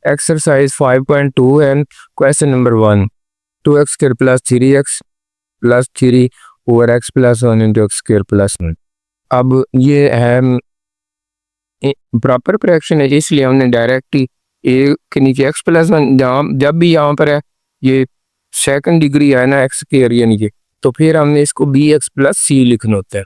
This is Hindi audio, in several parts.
Exercise 5.2 and question number 1, 2x square plus 3x plus 3 over x plus 1 into x square plus 1। अब ये है प्रॉपर फ्रैक्शन है, इसलिए हमने डायरेक्ट ही ए के नीचे x प्लस 1, जब भी यहाँ पर है ये सेकंड डिग्री है ना एक्स स्क्वायर यानी कि, तो फिर हमने इसको बी एक्स प्लस सी लिखना होता है।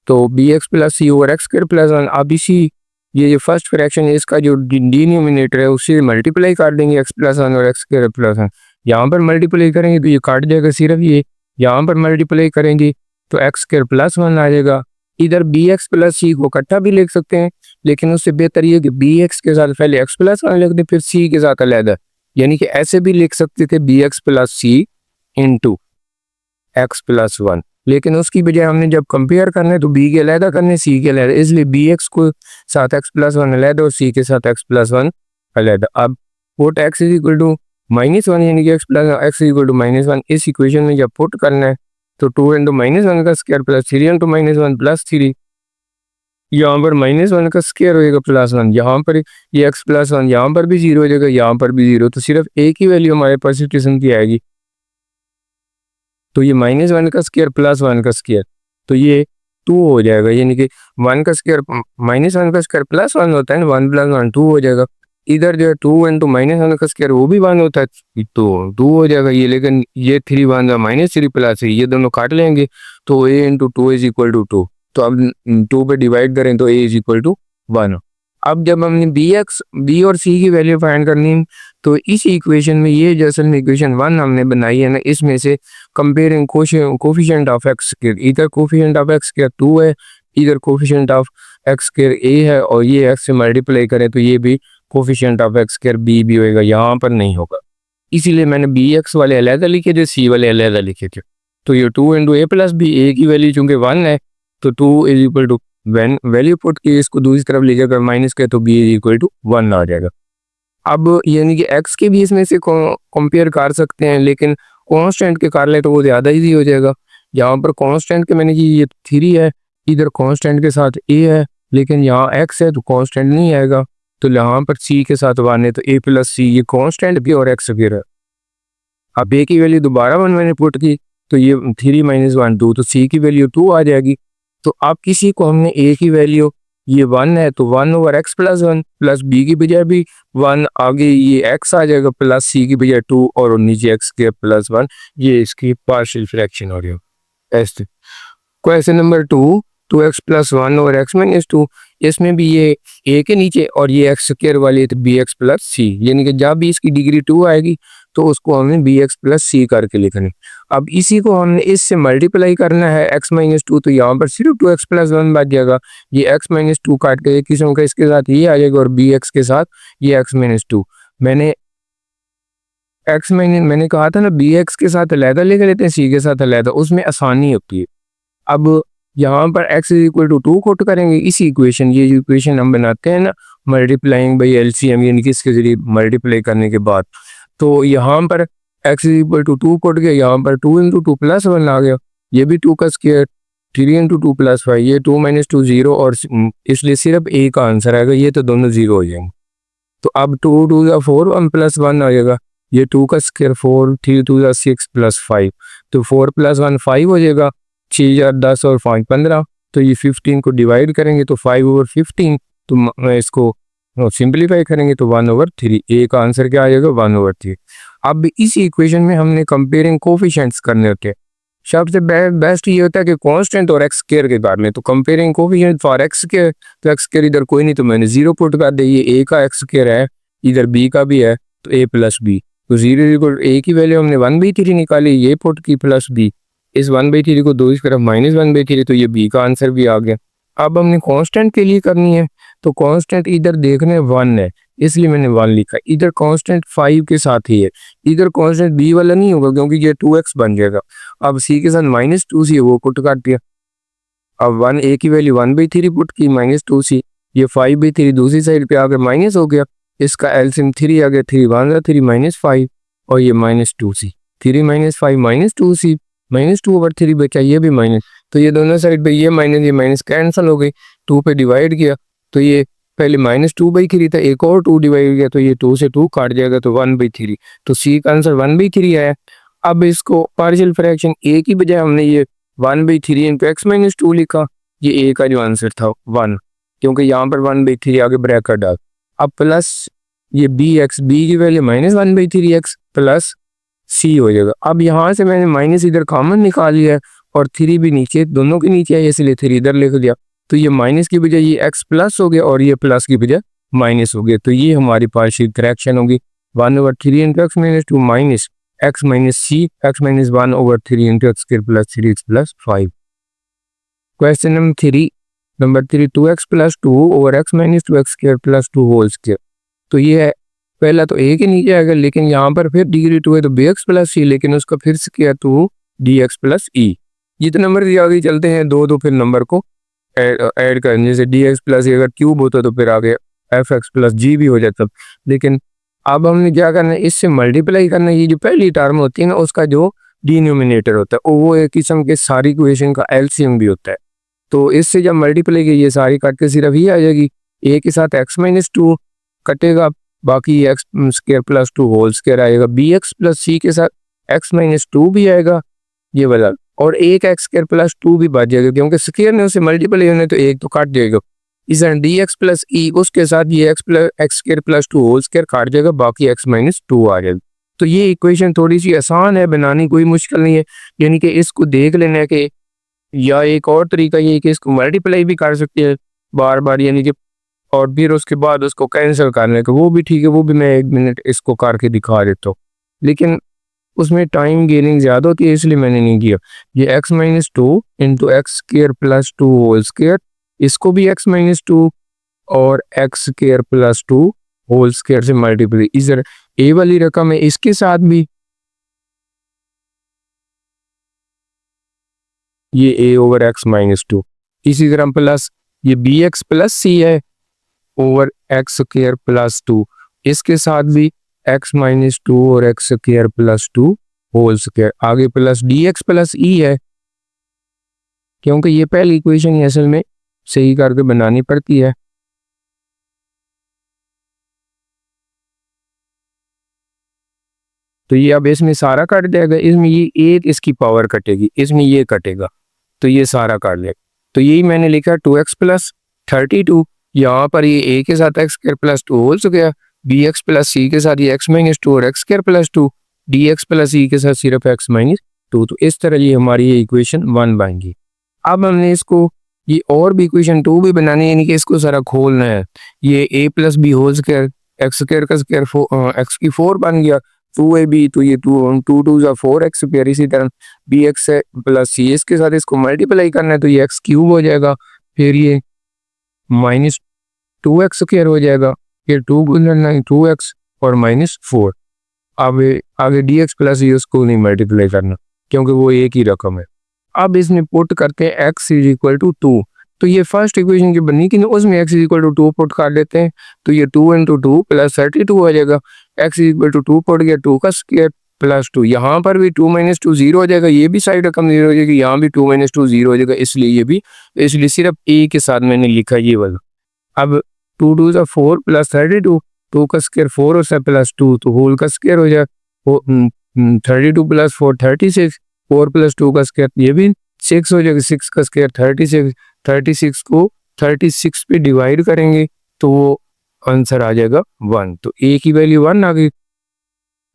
तो बी एक्स प्लस सी ओवर एक्स स्क्वायर प्लस 1। अब इसी ये जो फर्स्ट फ्रैक्शन है इसका जो डिनोमिनेटर है उससे मल्टीप्लाई कर देंगे एक्स प्लस 1 और एक्स स्क्वायर प्लस 1। यहाँ पर मल्टीप्लाई करेंगे तो ये काट जाएगा सिर्फ ये, यहाँ पर मल्टीप्लाई करेंगे तो एक्स स्क्वायर प्लस 1 आ जाएगा। इधर बी एक्स प्लस सी को इकट्ठा भी लिख सकते हैं, लेकिन उससे बेहतर ये कि बी एक्स के साथ पहले एक्स प्लस 1 लिख दें फिर सी के साथ अलहदा, यानी कि ऐसे भी लिख सकते थे बी एक्स प्लस सी इंटू एक्स प्लस 1, लेकिन उसकी बजाय हमने जब कंपेयर करना है तो बी के अलहदा करने सी के अलहदा, इसलिए बी एक्स को साथ एक्स प्लस 1 अलहदा और सी के साथ एक्स प्लस 1 अलहदा। अब put x is equal to -1 यानी कि x plus x is equal to -1 इस इक्वेशन में जब पुट करना है तो 2 इंटू -1 का स्क्वायर प्लस 3 इंटू -1 प्लस 3, यहाँ पर -1 का स्क्वायर होएगा प्लस 1, यहाँ पर ये एक्स प्लस 1 यहाँ पर भी 0 हो जाएगा, यहाँ पर भी 0, तो सिर्फ एक ही वैल्यू हमारे पास इस किस्म की आएगी। तो ये -1 का स्क्वायर प्लस 1 का स्क्वायर, तो ये 2 हो जाएगा, यानी कि 1 का स्क्वायर -1 का स्क्वायर प्लस 1 होता है ना, 1 प्लस 1 2 हो जाएगा। इधर जो है 2 इंटू -1 का स्क्वायर वो भी 1 होता है तो 2 हो जाएगा ये, लेकिन ये 3 1 -3 प्लस 3 ये दोनों काट लेंगे तो a into 2 is equal to 2। तो अब 2 पे डिवाइड करें तो a इज इक्वल टू 1। अब जब हमने बी और सी की वैल्यू फाइंड करनी है तो इस इक्वेशन में ये जो असल में इक्वेशन 1 हमने बनाई है ना, इसमें से comparing coefficient of x square, इधर कोफिशिएंट ऑफ एक्स स्क्वायर 2 है, इधर coefficient of x square a है, और ये x से मल्टीप्लाई करें तो ये भी coefficient of x square b भी होएगा, यहाँ पर नहीं होगा, इसीलिए मैंने बी एक्स वाले अलहदा लिखे थे, सी वाले अलहदा लिखे थे। तो ये 2 into A plus B, A की वैल्यू चूंकि 1 है तो 2 is equal to value put की इसको दूसरी तरफ ले जाकर माइनस के तो बी इज इक्वल टू 1 आ जाएगा। अब यानी कि x के भी इसमें से कंपेयर कर सकते हैं, लेकिन कांस्टेंट के कर ले तो वो ज़्यादा इजी हो जाएगा। यहाँ पर कांस्टेंट के मैंने कि ये 3 है, इधर कांस्टेंट के साथ a है, लेकिन यहाँ x है तो कांस्टेंट नहीं आएगा, तो यहाँ पर c के साथ 1 है तो a प्लस सी, ये कांस्टेंट भी और x भी है। अब a की वैल्यू दोबारा 1 मैंने पुट की तो ये 3 - 1 2, तो c की वैल्यू 2 आ जाएगी। तो अब किसी को हमने a की वैल्यू ये 1 है तो 1 over x plus 1 plus B की बजाय भी 1, आगे ये x आ जाएगा प्लस सी की बजाय 2 और नीचे एक्स के प्लस 1, ये इसकी पार्शियल फ्रैक्शन हो रही है। ऐसे question number 2, 2x plus 1 over x minus 2, इसमें भी ये a के नीचे और ये एक्स स्क्वायर वाली तो बी एक्स प्लस सी, यानी कि जब भी इसकी डिग्री 2 आएगी तो उसको हमने बी एक्स प्लस सी करके लिखना है। अब इसी को हमने इससे मल्टीप्लाई करना है x माइनस 2, तो यहाँ पर सिर्फ 2x प्लस 1 बच जाएगा, ये x माइनस 2 काट के एक किस्म का इसके साथ ये आ जाएगा और बी एक्स के साथ ये x माइनस 2। मैंने कहा था ना बी एक्स के साथ अलहदा लिख लेते हैं, सी के साथ अलहदा, उसमें आसानी होती है। अब यहाँ पर x is equal to 2 quote करेंगे इसी इक्वेशन, ये इक्वेशन हम बनाते हैं ना मल्टीप्लाइंग बाई एलसीएम, यानी कि इसके जरिए मल्टीप्लाई करने के बाद, तो यहाँ पर x is equal to 2 quote गया, यहाँ पर 2 इंटू 2 प्लस 1 आ गया, ये भी 2 का स्क्वायर, 3 इंटू 2 प्लस 5, ये 2 माइनस 2 0, और इसलिए सिर्फ a का आंसर आएगा, ये तो दोनों 0 हो जाएंगे। तो अब 2 2 या 4 1 प्लस 1 आ जाएगा, ये 2 का स्क्वायर 4, 3 2 या 6 प्लस 5, तो 4 प्लस 1 5 हो जाएगा, 6 या 10 और 5 15, तो ये 15 को डिवाइड करेंगे तो 5 ओवर 15, तो इसको सिंप्लीफाई करेंगे तो 1 ओवर 3, ए का आंसर क्या आ जाएगा 1 ओवर 3। अब इस इक्वेशन में हमने कंपेयरिंग कोफिशिएंट्स करने होते हैं, सबसे बेस्ट ये होता है कि कांस्टेंट और एक्स स्क्वायर के बारे में, तो comparing coefficient for x square, तो एक्स स्क्वायर इधर कोई नहीं तो मैंने 0 पुट कर दिया, ये a का एक्स स्क्वायर है, इधर b का भी है तो a प्लस बी, तो 0 इक्वल a की वैल्यू हमने 1/3 निकाली, ये पुट की प्लस b, इस 1/3 को दो तरफ -1/3, तो ये b का आंसर भी आ गया। अब हमने कांस्टेंट के लिए करनी है, तो कांस्टेंट इधर देखने 1 है इसलिए मैंने 1 लिखा, इधर कांस्टेंट 5 के साथ ही है, इधर कांस्टेंट b वाला नहीं होगा क्योंकि ये 2x बन जाएगा। अब c के साथ -2c वो पुट कर दिया, अब 1 a की वैल्यू 1/3 पुट की -2c, ये 5/3 दूसरी साइड पे आकर माइनस हो गया, इसका एलसीएम 3 आ गया, 3 1 3 -5 और ये -2c, 3 - 5 -2c, -2 ओवर 3 बचा, ये भी माइनस, तो ये दोनों साइड पे ये माइनस कैंसिल हो गई, 2 पे डिवाइड किया तो ये पहले -2/3 था, एक और 2 डिवाइड हो गया तो ये 2 से 2 काट जाएगा तो 1/3। तो सी का आंसर 1/3 आया। अब इसको पार्शियल फ्रैक्शन ए की बजाय हमने ये 1/3 इंटू x-2 लिखा। ये ए का जो आंसर था 1, क्योंकि यहाँ पर 1/3 आगे ब्रैकेट डाल। अब प्लस ये बी की वैल्यू -1/3x प्लस सी हो जाएगा। अब यहाँ से मैंने माइनस इधर कॉमन निकाल लिया है और 3 भी नीचे, दोनों के नीचे है, इसलिए 3 इधर लिख दिया। तो ये माइनस की बजाय ये x प्लस हो गया और ये प्लस की बजाय माइनस हो गया। तो ये हमारी पार्शियल फ्रैक्शन होगी 1/3 into x-2 minus x minus C x-1/3 into x square plus 3x plus 5। Question number 3 2x plus 2 over x minus 2x square plus 2 whole square. तो ये है पहला तो ए के नीचे आएगा, लेकिन यहाँ पर फिर डिग्री 2 है तो bx प्लस सी, लेकिन उसका फिर स्क्वायर 2 dx प्लस ई। जितने नंबर दिए आगे चलते हैं दो फिर नंबर को ऐड करने से dx प्लस अगर क्यूब होता तो फिर आगे fx प्लस जी भी हो जाता। लेकिन अब हमने क्या करना है, इससे मल्टीप्लाई करना है। ये जो पहली टर्म होती है ना, उसका जो डिनोमिनेटर होता है वो एक किस्म के सारी इक्वेशन का एलसीएम भी होता है। तो इससे जब मल्टीप्लाई की ये सारी काट के सिर्फ ये आ जाएगी, ए के साथ x-2 कटेगा, बाकी x square plus 2 whole square आएगा। बी एक्स प्लस सी के साथ x-2 भी आएगा ये वाला, और एक एक्स स्क्वायर प्लस 2 भी बच जाएगा, क्योंकि स्क्वायर ने उसे मल्टीप्लाई होने तो एक तो काट जाएगा। इस डी एक्स प्लस ई उसके साथ ये x square plus 2 whole square काट जाएगा, बाकी x-2 आ जाएगा। तो ये इक्वेशन थोड़ी सी आसान है बनानी, कोई मुश्किल नहीं है। यानी कि इसको देख लेना है कि, या एक और तरीका ये है कि इसको मल्टीप्लाई भी कर सकते हैं बार बार, यानी कि और फिर उसके बाद उसको कैंसिल करने का, वो भी ठीक है, वो भी मैं 1 मिनट इसको करके दिखा देता हूँ, लेकिन उसमें टाइम गेनिंग ज़्यादा होती है इसलिए मैंने नहीं किया। ये x-2 into x square plus 2 whole square, इसको भी x-2 और x square plus 2 whole square से मल्टीप्लाई, इधर ए वाली रकम है इसके साथ भी ये a ओवर x-2, इसी तरह प्लस ये बी एक्स प्लस सी है ओवर एक्स स्क्वायर प्लस 2, इसके साथ भी x-2 और x square plus 2 whole square, आगे plus D x plus E है, क्योंकि ये पहली इक्वेशन असल में सही करके बनानी पड़ती है। तो ये अब इसमें सारा कट जाएगा, इसमें ये एक इसकी पावर कटेगी, इसमें ये कटेगा, तो ये सारा काट लेगा। तो यही मैंने लिखा 2x प्लस 32, यहाँ पर ये a के साथ X square plus 2 whole square, B x plus C के साथ ये x-2 और x square plus 2, D x plus E के साथ सिर्फ x-2। तो इस तरह ये हमारी ये इक्वेशन 1 बनेगी। अब हमने इसको ये और भी इक्वेशन 2 भी बनानी है, यानी कि इसको सारा खोलना है। ये a plus B whole square, x square का स्क्वायर एक्स की 4 बन गया, 2ab, तो ये 2 जा 4x स्क्वायर, इसी तरह बी एक्स प्लस सी इसके साथ इसको मल्टीप्लाई करना है तो ये एक्स क्यूब हो जाएगा, फिर ये -2x स्क्वायर हो जाएगा, फिर 2 गुना 2x और -4। अब आगे डी एक्स प्लस ई उसको नहीं मल्टीप्लाई करना क्योंकि वो एक ही रकम है। अब इसमें पुट करते हैं x इज इक्वल टू 2, तो ये फर्स्ट इक्वेशन की बनी कि उसमें x is equal to 2 put कर देते हैं, तो ये 2 इंटू 2 प्लस 32 हो जाएगा। x is equal to 2 put गया, 2 का स्क्वायर प्लस 2, यहाँ पर भी 2 - 2 0 हो जाएगा, ये भी साइड रकम 0 हो जाएगी, यहाँ भी 2 - 2 0 हो जाएगा, इसलिए ये भी, इसलिए सिर्फ a के साथ मैंने लिखा ये वाला। अब 2 2 जा 4 प्लस 32, 2 का स्क्वायर 4 होता है प्लस 2, तो होल का स्क्वायर हो जाए 32 प्लस 4 36, 4 प्लस 2 का स्क्वायर ये भी 6 हो जाएगा, 6 का स्क्वायर 36, 36 को 36 पे डिवाइड करेंगे तो वो आंसर आ जाएगा 1, तो a की वैल्यू 1 आ गई।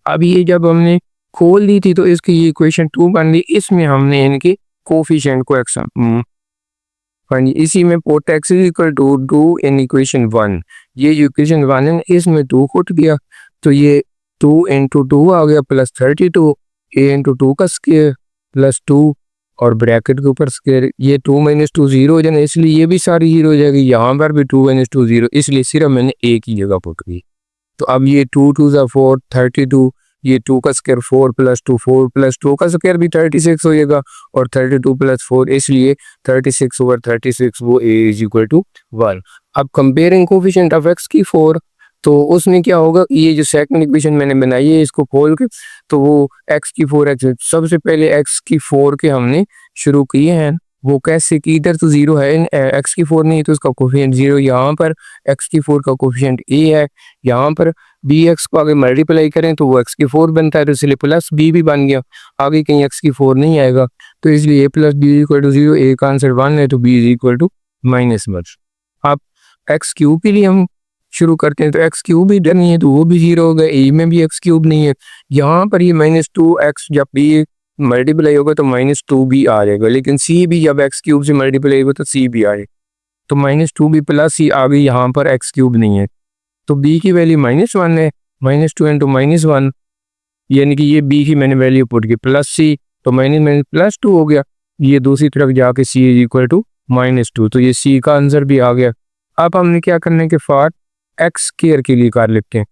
अब ये जब हमने खोल दी थी तो इसकी ये इक्वेशन 2 बन गई, इसमें हमने इनके कोफिशिएंट को हाँ जी, इसी में put x is equal to 2 in equation 1, ये इक्वेशन 1 है, इसमें 2 फुट गया, तो ये 2 इंटू 2 आ गया प्लस 32, a इंटू 2 का स्क्वायर प्लस 2 और ब्रैकेट के ऊपर स्क्वायर, ये 2 - 2 0 हो जाना, इसलिए ये भी सारी 0 हो जाएगी, यहाँ पर भी 2 - 2 0, इसलिए सिर्फ मैंने a की जगह पुट की। तो अब ये 2 2 जा 4 32, ये 2 का स्क्वायर 4 प्लस 2 4 प्लस 2 का स्क्वायर भी 36 हो जाएगा, और 32 प्लस 4 इसलिए 36 ओवर 36 वो a इज इक्वल टू 1। अब कंपेयरिंग कोफिशिएंट ऑफ x की 4, तो उसमें क्या होगा, ये जो सेकंड इक्वेशन मैंने बनाई है इसको खोल के, तो वो x की 4x, सबसे पहले x की 4 के हमने शुरू किए हैं, वो कैसे कि इधर तो 0 है, एक्स की 4 नहीं है तो उसका कोफिशिएंट 0, यहाँ पर एक्स की 4 का कोफिशिएंट ए है, यहाँ पर बी एक्स को आगे मल्टीप्लाई करें तो वो एक्स की 4 बनता है, तो इसलिए प्लस बी भी बन गया, आगे कहीं एक्स की 4 नहीं आएगा, तो इसलिए ए प्लस बी इक्वल टू 0, ए का आंसर 1 है तो बी इज इक्वल टू -1। अब एक्स क्यूब के लिए हम शुरू करते हैं, तो एक्स क्यूब भी इधर नहीं है तो वो भी 0 हो गया, ए में भी एक्स क्यूब नहीं है, यहाँ पर ये -2x जब भी मल्टीप्लाई होगा तो -2 भी आ जाएगा, लेकिन सी भी जब एक्स क्यूब से मल्टीप्लाई होगा तो सी भी आए, तो -2 भी प्लस सी आ गई, यहाँ पर एक्स क्यूब नहीं है, तो बी की वैल्यू -1 है, -2 इंटू -1, यानी कि ये बी की मैंने वैल्यू पुट की प्लस सी, तो +2 हो गया, ये दूसरी तरफ जाके सी इज इक्वल टू -2, तो ये सी का आंसर भी आ गया। अब हमने क्या करना है कि फॉर एक्स स्क्वायर के लिए कर लेते हैं,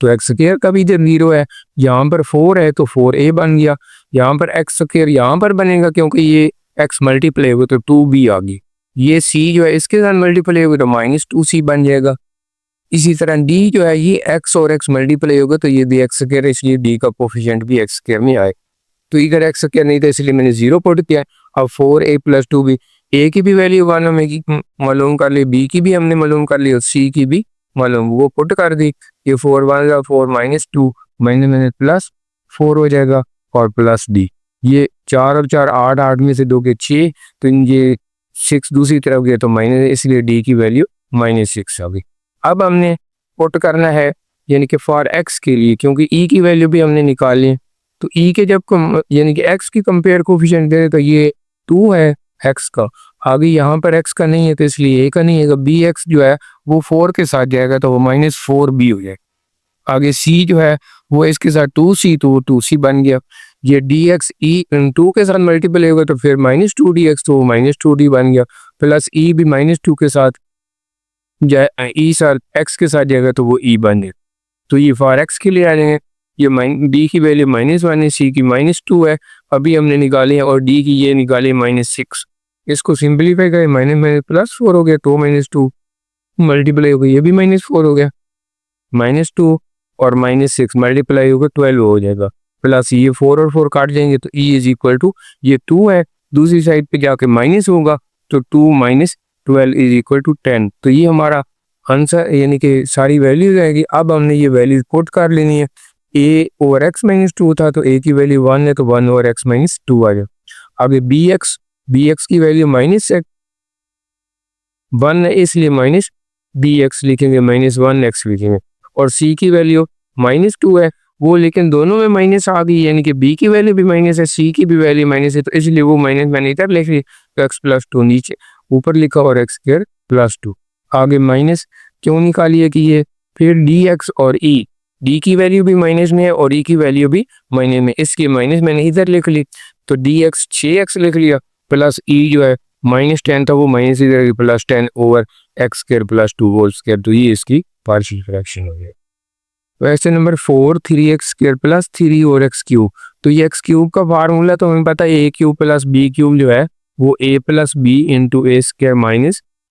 तो एक्स स्क्वायर का भी इधर 0 है, यहाँ पर 4 है तो 4a बन गया, यहाँ पर एक्स स्क्वायर यहाँ पर बनेगा क्योंकि ये x मल्टीप्लाई होगा तो 2b आ गई, ये c जो है इसके साथ मल्टीप्लाई होगा तो -2c बन जाएगा। इसी तरह d जो है ये x और x मल्टीप्लाई होगा तो ये भी एक्स स्क्वायर है, इसलिए d का कोफिशिएंट भी एक्स स्क्वायर में आए, तो इधर एक्स स्क्वायर नहीं था इसलिए मैंने 0 पुट किया। अब 4a + 2b, a की भी वैल्यू 1 हमें मालूम कर ली, b की भी हमने मालूम कर ली और c की भी मालूम, वो पुट कर दी, ये 4 1 4 -2 +4 हो जाएगा और प्लस d, ये 4 और 4 8, 8 में से 2 के 6, तो ये 6 दूसरी तरफ गया तो माइनस, इसलिए d की वैल्यू -6 आ गई। अब हमने पुट करना है यानी कि फॉर x के लिए, क्योंकि e की वैल्यू भी हमने निकाली है, तो e के जब यानी कि x की कंपेयर कोफिशिएंट दे तो ये 2 है x का, आगे यहाँ पर x का नहीं है तो इसलिए a का नहीं है, बी एक्स जो है वो 4 के साथ जाएगा तो वो -4b हो जाए, आगे c जो है वो इसके साथ 2c तो वो 2c बन गया, ये dx e 2 के साथ मल्टीप्लाई होगा तो फिर -2dx तो वो -2d बन गया, प्लस e भी -2 के साथ जाए, e साथ x के साथ जाएगा तो वो e बन जाएगा, तो ये फॉर x के लिए आ जाएंगे, ये d की वैल्यू -1 है, c की -2 है अभी हमने निकाली है, और d की ये निकाली -6, इसको सिंपलीफाई करें +4 हो गया, 2 -2 मल्टीप्लाई हो गया, ये भी -4 हो गया, -2 और -6 मल्टीप्लाई होगा 12 हो जाएगा, प्लस ये 4 और 4 काट जाएंगे तो e इज इक्वल टू ये 2 है, दूसरी साइड पे जाके माइनस होगा तो 2 - 12 इज इक्वल टू 10, तो ये हमारा आंसर यानी कि सारी वैल्यूज आएगी। अब हमने ये वैल्यूज पुट कर लेनी है, a ओवर x -2 था तो a की वैल्यू 1 है तो 1 ओवर x -2 आ जाए, आगे bx की वैल्यू -1 है इसलिए -bx लिखेंगे, -1x लिखेंगे, और c की वैल्यू -2 है वो, लेकिन दोनों में माइनस आ गई यानी कि b की वैल्यू भी माइनस है, c की भी वैल्यू माइनस है, तो इसलिए वो माइनस मैंने इधर लिख ली, तो x + 2 नीचे ऊपर लिखा और x² + 2, आगे माइनस क्यों निकाली है कि ये फिर dx और e, d की वैल्यू भी माइनस में है और e की वैल्यू भी माइनस में, इसकी माइनस मैंने इधर लिख ली, तो dx 6x लिख लिया, प्लस e जो है -10 था वो माइनस इधर +10 ओवर x² + 2 होल स्क्वायर, तो ये इसकी पार्शियल फ्रैक्शन हो गया। वैसे नंबर 4 3x² + 3 और x³, तो ये x³ का फार्मूला तो हमें पता है a³ + b³ जो है वो a + b into a² -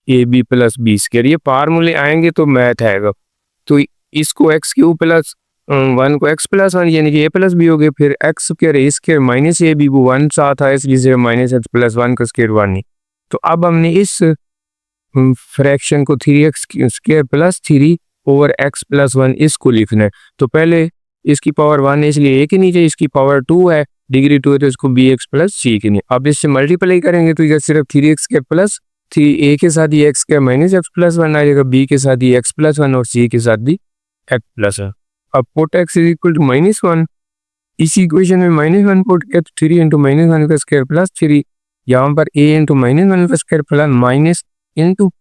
ab + b², ये फार्मूले आएंगे तो मैथ आएगा, तो इसको x³ + 1 को x + 1 यानी कि a + b हो गए, फिर x² a² - ab वो 1 साथ है इसलिए -x + 1 का स्क्वायर 1 नहीं, तो अब हमने इस फ्रैक्शन को 3x² + 3 ओवर x + 1 इसको लिखना है, तो पहले इसकी पावर 1 है इसलिए a के नीचे इसकी पावर 2 है, डिग्री 2 है तो इसको bx + c के नीचे, अब इससे मल्टीप्लाई करेंगे तो इधर सिर्फ 3x² + 3 a के साथ ये x² - x + 1 आ जाएगा, b के साथ ये x + 1 और c के साथ भी x + 1, अब put x is equal to -1, इसी इक्वेशन में -1 पुट किया तो 3 × -1 का स्क्वायर + 3, यहाँ पर a × -1 का square plus minus into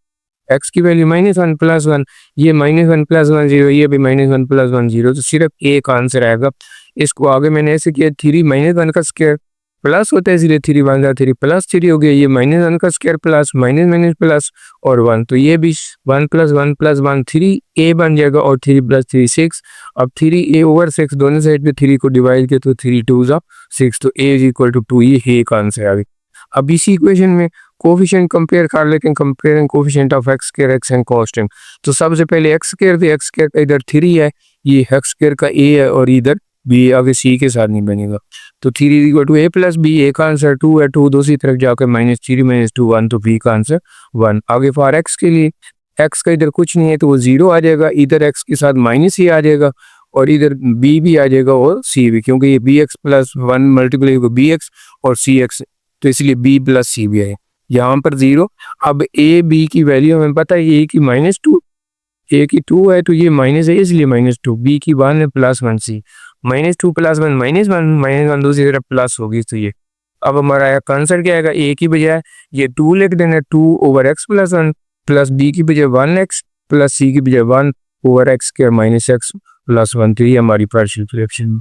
x की वैल्यू -1 + 1, ये -1 + 1 0, ये भी -1 + 1 0, तो सिर्फ a का आंसर आएगा। इसको आगे मैंने ऐसे किया 3 -1 का स्क्वायर प्लस होता है इसलिए 3 1 3 + 3 हो गया, ये -1 का स्क्वायर प्लस माइनस प्लस और 1, तो ये भी 1 + 1 + 1 3a बन जाएगा और 3 + 3 6, अब 3a ओवर 6 दोनों साइड पे 3 को डिवाइड किया तो 3 2 6, तो a = 2, ये a का आंसर आ गया। अब इसी इक्वेशन में कोफिशिएंट कंपेयर कर लेते हैं, comparing coefficient of x² x and constant, तो सबसे पहले x² थे, x² का इधर 3 है, ये x² का a है और इधर बी आगे सी के साथ नहीं बनेगा। तो 3 is equal to A plus B, A का आंसर 2 है, 2 दूसरी तरफ जाकर -3 -2 1, तो बी का आंसर 1। आगे फॉर एक्स के लिए एक्स का इधर कुछ नहीं है तो वो 0 आ जाएगा, इधर एक्स के साथ माइनस ही आ जाएगा और इधर बी भी आ जाएगा और सी भी, क्योंकि ये बी एक्स प्लस 1 मल्टीप्लाई होगा बी एक्स और सी एक्स, तो इसलिए बी प्लस सी भी है यहाँ पर 0। अब ए बी की वैल्यू हमें पता है, ए की -2, ए की 2 है तो ये माइनस है इसलिए -2, बी की 1 है +1, सी -2 +1 -1 दूसरी तरफ प्लस होगी, तो ये अब हमारा आंसर क्या आएगा, ए की बजाय ये 2 लिख देना, 2/x + 1 प्लस बी की बजाय 1x प्लस सी की बजाय 1/x² -x + 1, तो ये हमारी partial fraction.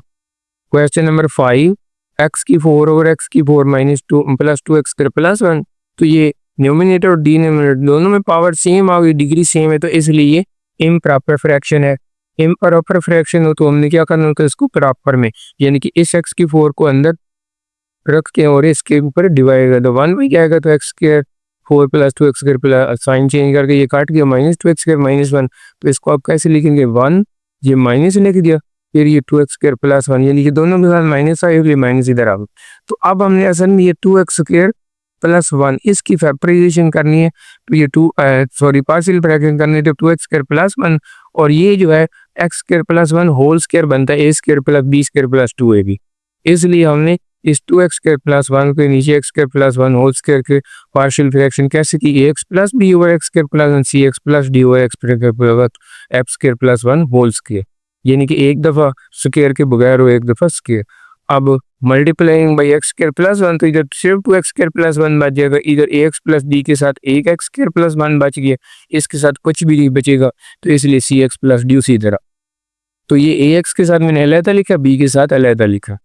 Question number 5, x की 4/x की 4 -2 + 2x² + 1, तो ये न्यूमिनेटर और डिनोमिनेटर दोनों में पावर सेम आ गई, डिग्री सेम है, तो इसलिए ये इम्प्रॉपर फ्रैक्शन है। इम्प्रॉपर फ्रैक्शन हो तो हमने क्या करना होता है, इसको प्रॉपर में, यानी कि इस x की 4 को अंदर रख के और इसके ऊपर डिवाइड कर दो, 1 में क्या आएगा, तो x² 4 + 2x² plus sign change करके ये काट गया -2x² -1, तो इसको आप कैसे लिखेंगे, 1 ये माइनस लिख दिया, फिर ये 2x² + 1, यानी कि दोनों के साथ माइनस आए, इसलिए माइनस इधर आ गया। तो अब हमने असल में ये 2x² + 1 इसकी फैक्टराइजेशन करनी है, तो ये पार्शियल फ्रैक्शन करनी है, तो 2x² + 1 और ये जो है x² + 1 होल स्क्वायर बनता है a² + b² + 2ab, इसलिए हमने इस 2x² + 1 के नीचे x² + 1 होल स्क्वायर के पार्शियल फ्रैक्शन कैसे की, ax + b/x² + 1 cx + d/x² f² + 1 whole square, यानी कि एक दफ़ा स्क्वायर के बगैर और एक दफ़ा स्क्वायर। अब मल्टीप्लाइंग बाई x² + 1, तो इधर सिर्फ 2x² + 1 बच जाएगा, इधर ax + d के साथ एक x² + 1 बच गया, इसके साथ कुछ भी नहीं बचेगा, तो इसलिए cx + d उसी तरह। तो ये ax के साथ मैंने अलहदा लिखा, b के साथ अलहदा लिखा।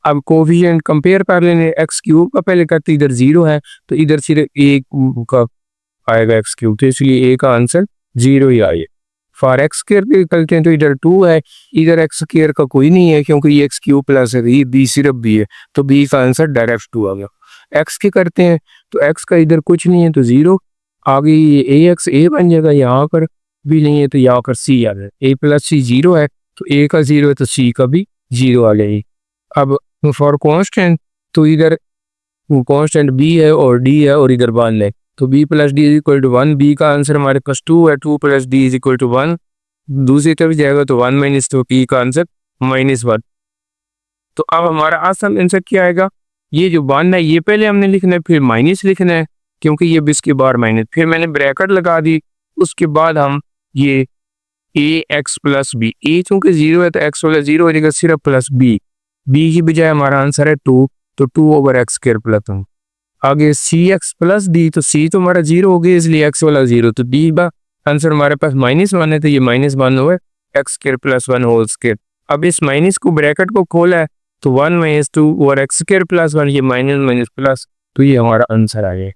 अब कोफिशिएंट कंपेयर कर लेने, x³ का पहले करते इधर 0 है तो इधर सिर्फ एक का आएगा x³, तो इसलिए a का आंसर 0 ही आए। फॉर x² पे करते हैं तो इधर 2 है, इधर x² का कोई नहीं है क्योंकि ये x³ प्लस है, ये b सिर्फ b है, तो b का आंसर डायरेक्ट 2 आ गया। x के करते हैं तो x का इधर कुछ नहीं है तो 0, आगे ये ax a बन जाएगा, यहाँ पर भी नहीं है तो यहाँ पर c आ गया, a + c 0 है तो a का 0 है तो c का भी 0 आ गया। अब फॉर कांस्टेंट तो इधर कांस्टेंट b है और d है और इधर 1 है, तो b + d = 1, b का आंसर हमारे पास 2 है, 2 + d = 1, दूसरी तरफ जाएगा तो 1 - 2, p का आंसर -1। तो अब हमारा आसान आंसर क्या आएगा, ये जो 1 है ये पहले हमने लिखना है, फिर माइनस लिखना है क्योंकि ये इसके बाहर माइनस, फिर मैंने ब्रैकेट लगा दी, उसके बाद हम ये ax + b, a चूंकि 0 है तो x वाला 0 हो जाएगा, सिर्फ प्लस b की बजाय हमारा आंसर है 2, तो 2/x² + 1। आगे cx + d, तो c तो हमारा 0 हो गया इसलिए x वाला 0, तो d का आंसर हमारे पास -1 है, तो ये -1 हुआ x² + 1 होल स्क्वायर। अब इस माइनस को ब्रैकेट को खोला है तो 1 - 2 और x² + 1, ये माइनस प्लस, तो ये हमारा आंसर आ गया।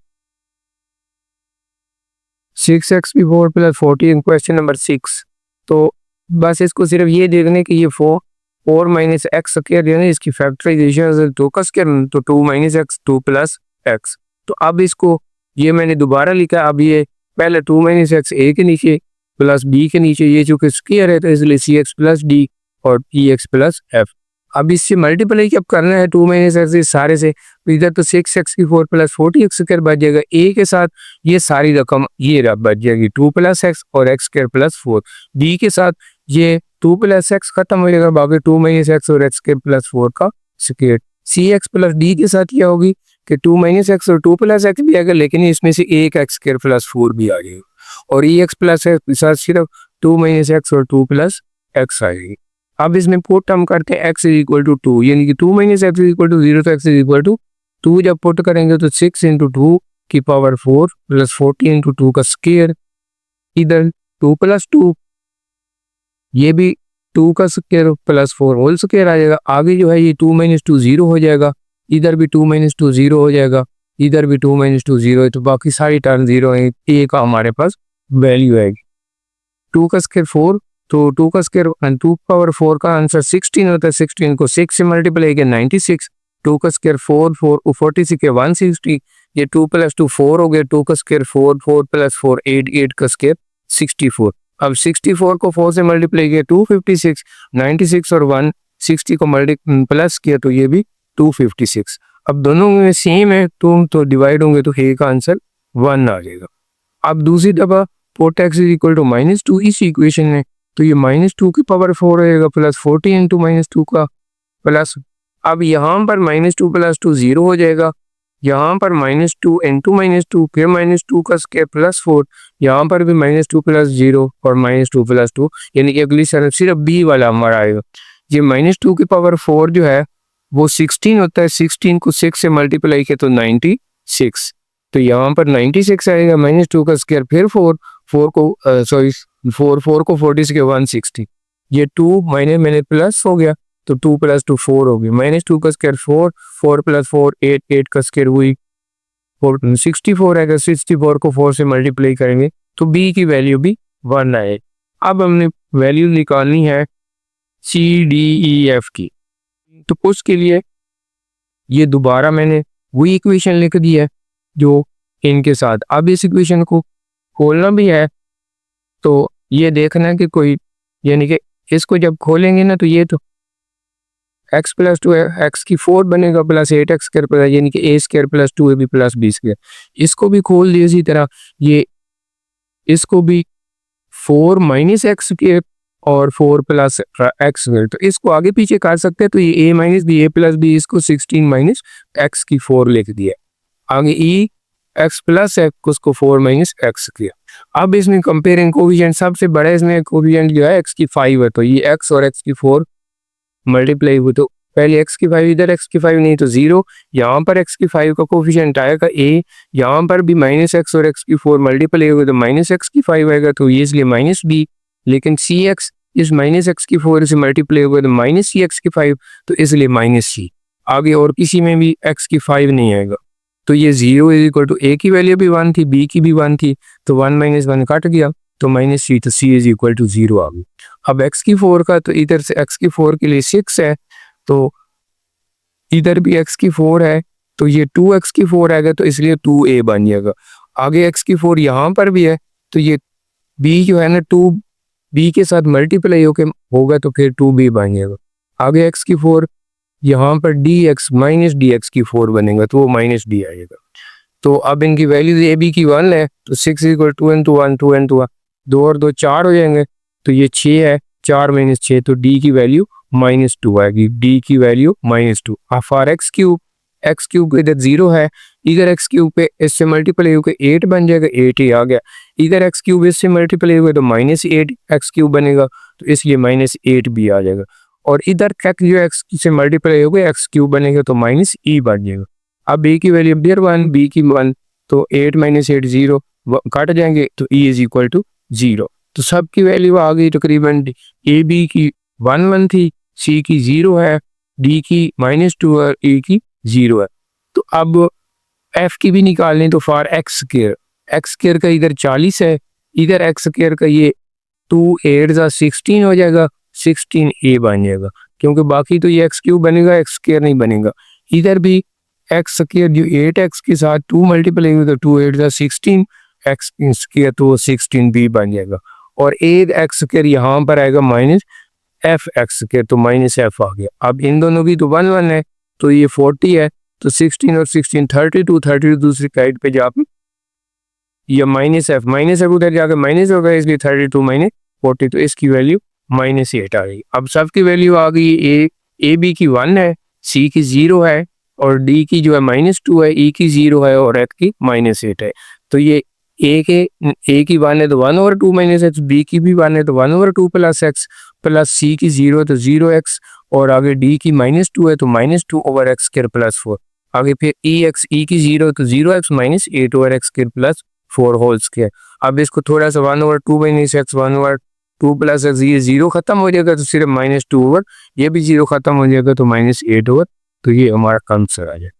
6x की 4 + 14, क्वेश्चन नंबर 6। तो बस इसको सिर्फ ये देखने कि ये 4 -x² है, इसकी फैक्टराइजेशन 2 का स्क्वायर, तो 2 - x 2 + x। तो अब इसको ये मैंने दोबारा लिखा, अब ये पहले 2 - x a के नीचे प्लस b के नीचे, ये चूंकि स्क्वायर है तो इसलिए cx + d और px + f। अब इससे मल्टीप्लाई कब करना है 2 - x से सारे से, तो इधर तो 6x की 4 + 40x² बच जाएगा, a के साथ ये सारी रकम ये बच जाएगी 2 + x और x² + 4, d के साथ ये 2 + x खत्म हो जाएगा, बाकी 2 - x और x² + 4 का स्क्वायर। cx + d के साथ क्या होगी कि 2 - x और 2 + x भी आएगा, लेकिन इसमें से एक x² + 4 भी आ जाएगा, और ex + x के साथ सिर्फ 2 - x और 2 + x आएगी। अब इसमें पुट हम करते हैं x = 2, यानी कि 2 - x = 0, तो x = 2 जब पुट करेंगे तो 6 × 2 की पावर 4 + 40 × 2 का स्क्वायर, इधर 2 + 2, ये भी 2 का स्क्वायर प्लस 4 होल स्क्वायर आ जाएगा। आगे जो है ये 2 - 2 0 हो जाएगा, इधर भी 2 - 2 0 हो जाएगा, इधर भी 2 - 2 0 है, तो बाकी सारी टर्म 0 है, a का हमारे पास वैल्यू आएगी। 2 का स्क्वायर 4, तो 2 का स्क्वायर 2 पावर 4 का आंसर 16 होता है, 16 को 6 से मल्टीप्लाई किया 96, 2 का स्क्वायर 4 46 है 160, ये 2 + 2 4 हो गया, 2 का स्क्वायर 4 + 4 8, 8 का स्क्वायर 64। अब 64 को 4 से मल्टीप्लाई किया 256, 96 और 1 60 को प्लस किया तो ये भी 256। अब दोनों में सेम है तो डिवाइड होंगे तो ए का आंसर 1 आ जाएगा। अब दूसरी दफा 4x इज इक्वल टू -2 इस इक्वेशन में, तो ये -2 की पावर 4 रहेगा प्लस 40 इंटू -2 का प्लस। अब यहाँ पर -2 प्लस 2 0 हो जाएगा, यहाँ पर -2 इंटू -2 फिर -2 का स्क्वायर प्लस 4, यहाँ पर भी -2 प्लस 0 और -2 प्लस 2, यानी कि अगली सिर्फ बी वाला हमारा आएगा। ये -2 की पावर 4 जो है वो 16 होता है, 16 को 6 से मल्टीप्लाई किया तो 96, तो यहाँ पर 96 आएगा। -2 का स्क्वायर फिर 4 को 40 के 160, ये 2 मैंने प्लस हो गया तो 2 प्लस 2 4 हो गया। -2 का स्क्वायर 4 प्लस 4 8 का स्क्वायर हुई 64 आएगा। 64 को 4 से मल्टीप्लाई करेंगे तो बी की वैल्यू भी 1 आए। अब हमने वैल्यू निकालनी है CDEF की, तो उसके लिए ये दोबारा मैंने वही इक्वेशन लिख दी है जो इनके साथ। अब इस इक्वेशन को खोलना भी है, तो ये देखना है कि कोई, यानी कि इसको जब खोलेंगे ना तो ये तो x प्लस 2 x की 4 बनेगा प्लस 8x स्क्वायर प्लस, यानी कि a square plus 2ab plus b square. इसको भी खोल दिए इसी तरह, ये इसको भी 4 माइनस एक्स स्क्वायर और 4 प्लस एक्स स्क्वायर, तो इसको आगे पीछे कर सकते हैं। तो ये a minus B, a plus B, इसको 16 माइनस एक्स की 4 लिख दिया। आगे e x प्लस एक्स, उसको 4 माइनस एक्स स्क्वायर। अब इसमें कंपेयरिंग कोफिशिएंट सबसे बड़ा इसमें कोफिशिएंट जो है x की 5 है, तो ये x और x की 4 मल्टीप्लाई हुई, तो पहले x की 5 इधर, x की 5 नहीं तो 0, यहाँ पर x की 5 का कोफिशिएंट आएगा a, यहाँ पर भी -x और x की 4 मल्टीप्लाई होगी तो -x की 5 आएगा, तो ये इसलिए -b। लेकिन cx इस -x की 4 से मल्टीप्लाई होगा तो -cx की 5, तो इसलिए -c। आगे और किसी में भी x की 5 नहीं आएगा, तो ये 0 इज इक्वल टू a की वैल्यू भी 1 थी, b की भी 1 थी, तो 1 - 1 कट गया तो -c, तो c इज इक्वल टू 0 आ गई। अब x की 4 का, तो इधर से x की 4 के लिए 6 है, तो इधर भी x की 4 है, तो ये 2x की 4 आएगा, तो इसलिए 2a बन जाएगा। आगे x की 4 यहाँ पर भी है, तो ये b जो है ना 2b के साथ मल्टीप्लाई होगा तो फिर 2b बन जाएगा। आगे x की 4 यहाँ पर dx माइनस dx की 4 बनेगा, तो वो -d आएगा। तो अब इनकी वैल्यू a b की 1 है, तो 6 इक्वल 2 into 1 2 into 1, 2 और 2 4 हो जाएंगे, तो ये 6 है, 4 - 6, तो d की वैल्यू -2 आएगी, d की वैल्यू -2। फॉर x क्यूब इधर 0 है, इधर x क्यूब पे इससे मल्टीप्लाई होकर 8 बन जाएगा, 8 ही आ गया। इधर x क्यूब इससे मल्टीप्लाई होगा तो -8 x क्यूब बनेगा, तो इसलिए -8 भी आ जाएगा। और इधर x जो x से मल्टीप्लाई होगा x क्यूब बनेगा तो -e बन जाएगा। अब a की वैल्यू इधर 1, b की 1, तो 8 - 8 0 काट जाएंगे, तो e इज इक्वल टू 0। तो सबकी वैल्यू आ गई तकरीबन। a b की 1 1 थी, c की 0 है, d की -2 और e की 0 है। तो अब f की भी निकालने, तो फॉर x स्क्वायर का इधर 40 है, इधर x स्क्वायर का ये 2 8 16 हो जाएगा, 16a बन जाएगा, क्योंकि बाकी तो ये x क्यूब बनेगा, x स्क्वायर नहीं बनेगा। इधर भी x स्क्वायर जो 8x के साथ 2 मल्टीप्लाई होगा तो 2 8 16 x स्क्वायर, तो 16b बन जाएगा। और 8x स्क्वायर यहाँ पर आएगा -f(x) स्क्वायर, तो -f आ गया। अब इन दोनों की तो 1 1 है, तो ये 40 है, तो 16 और 16 32 दूसरी साइड पे जाकर ये -f उधर जाकर माइनस होगा, इसलिए 32 - 40, तो इसकी वैल्यू -8 आ गई। अब सबकी वैल्यू आ गई, a b की 1 है, c की 0 है, और d की जो है -2 है, e की 0 है, और f की -8 है। तो ये a की 1 है तो 1/2 -x, b की भी 1 है तो 1/2 प्लस x, प्लस c की 0 है तो 0x, और आगे d की -2 है तो -2/x स्क्वायर प्लस 4। आगे फिर e की 0 है तो 0x - 8/x square plus 4 whole square. अब इसको थोड़ा सा 1/2 -x 1/2 प्लस x, ये 0 खत्म हो जाएगा तो सिर्फ -2 ये भी 0 खत्म हो जाएगा तो -8, तो ये हमारा आंसर आ जाएगा।